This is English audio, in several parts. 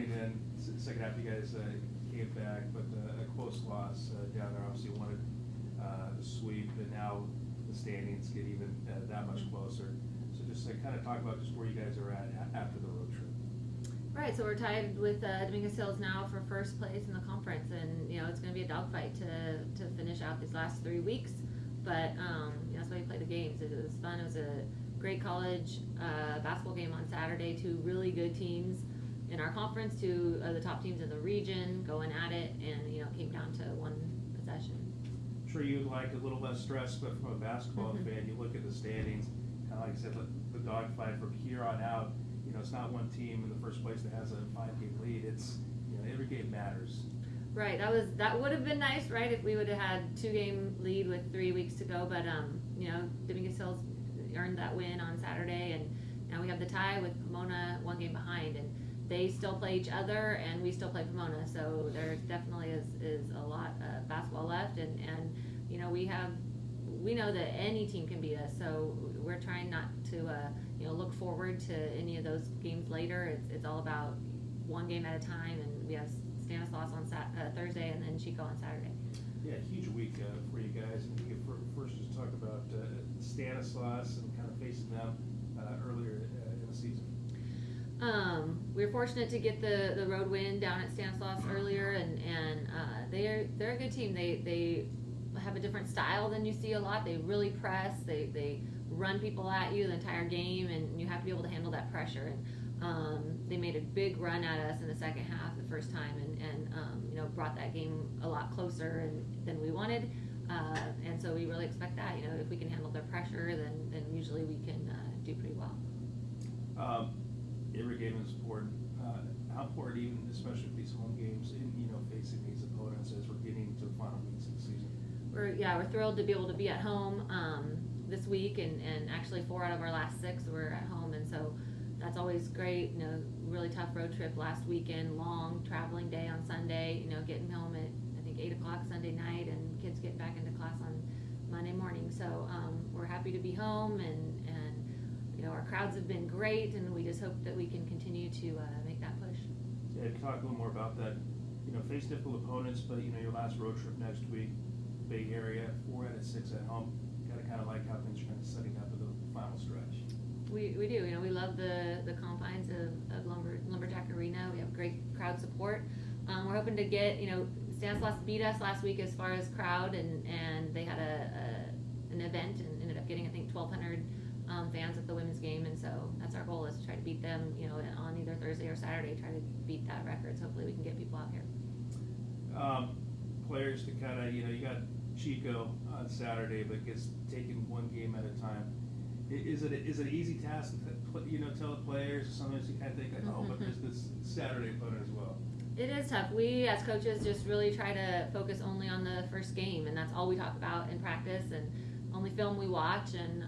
disappointing. And second half, you guys came back, but a close loss down there. Obviously, wanted the sweep, and now the standings get even that much closer. So just kind of talk about just where you guys are at after the road trip. Right, so we're tied with Dominguez Hills now for first place in the conference, and it's going to be a dogfight to finish out these last 3 weeks. But that's why we play the games. It was fun. It was a great college basketball game on Saturday. 2 really good teams in our conference, 2 of the top teams in the region going at it, and it came down to 1 possession. I'm sure you'd like a little less stress, but from a basketball fan, you look at the standings, kind of like I said, the dogfight from here on out. It's not one team in the first place that has a 5-game lead. It's every game matters. Right. That would have been nice, right, if we would have had 2-game lead with 3 weeks to go. But Dominguez Hills earned that win on Saturday, and now we have the tie with Pomona 1 game behind, and they still play each other, and we still play Pomona. So there definitely is a lot of basketball left, and we know that any team can beat us. So we're trying not to look forward to any of those games later. It's all about 1 game at a time, and we have Stanislaus on Thursday, and then Chico on Saturday. Yeah, huge week for you guys. And we could first just talk about Stanislaus and kind of facing them earlier in the season. We were fortunate to get the road win down at Stanislaus earlier, and they're a good team. They have a different style than you see a lot. They really press. They run people at you the entire game, and you have to be able to handle that pressure. And they made a big run at us in the second half the first time, and brought that game a lot closer than we wanted. And so we really expect that. If we can handle their pressure, then usually we can do pretty well. Every game is important. How important, even especially with these home games, in facing these opponents as we're getting to the final weeks of the season? We're thrilled to be able to be at home this week, and actually 4 out of our last 6 were at home, and so that's always great. Really tough road trip last weekend, long traveling day on Sunday. Getting home at I think 8:00 Sunday night, and kids getting back into class on Monday morning. So we're happy to be home, and our crowds have been great, and we just hope that we can continue to make that push. Yeah, talk a little more about that. Face difficult opponents, but your last road trip next week, Bay Area, 4 out of 6 at home. Kind of like how things are kind of setting up for the final stretch. We do. We love the confines of Lumberjack Arena. We have great crowd support. We're hoping to get, Stanislaus beat us last week as far as crowd, and they had an event and ended up getting, I think, 1,200 fans at the women's game, and so that's our goal, is to try to beat them, on either Thursday or Saturday, try to beat that record. So hopefully we can get people out here. Players to kind of, you got Chico on Saturday, but gets taken 1 game at a time. Is it an easy task to tell the players? Sometimes you kind of think like, but there's this Saturday opponent as well. It is tough. We as coaches just really try to focus only on the first game, and that's all we talk about in practice, and only film we watch, and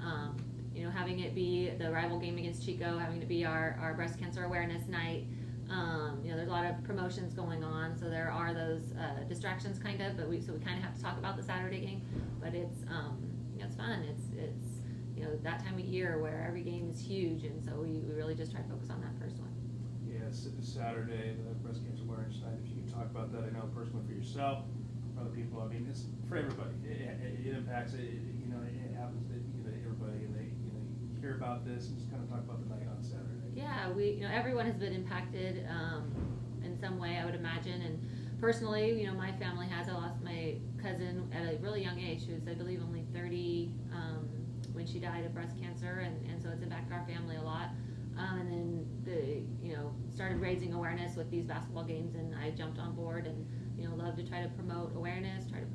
having it be the rival game against Chico, having it be our breast cancer awareness night. There's a lot of promotions going on, so there are those distractions kind of, but we kind of have to talk about the Saturday game. But it's it's fun. It's that time of year where every game is huge, and so we really just try to focus on that first one. Yes, Saturday, the breast cancer awareness night. If you can talk about that, I know personally for yourself, for other people. I mean, it's for everybody. It impacts it. It happens to everybody, and they you hear about this and just kind of talk about the night on Saturday. Yeah, everyone has been impacted in some way, I would imagine. And personally, my family has. I lost my cousin at a really young age. She was, I believe, only 30 when she died of breast cancer, and so it's impacted our family a lot. And then started raising awareness with these basketball games, and I jumped on board, and love to try to promote awareness, try to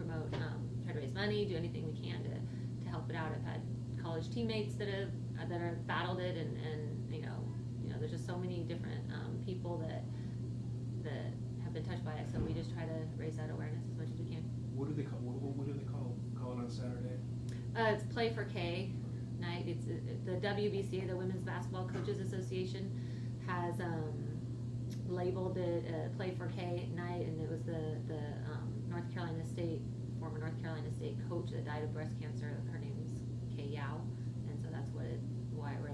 raise money, do anything we can to help it out. I've had college teammates that have battled it, and there's just so many different people that have been touched by it. So we just try to raise that awareness as much as we can. What do they call it on Saturday? It's Play for K night. It's the WBCA, the Women's Basketball Coaches Association, has labeled it Play for K night, and it was the former North Carolina State coach that died of breast cancer. Her name is Kay Yao, and so that's why we're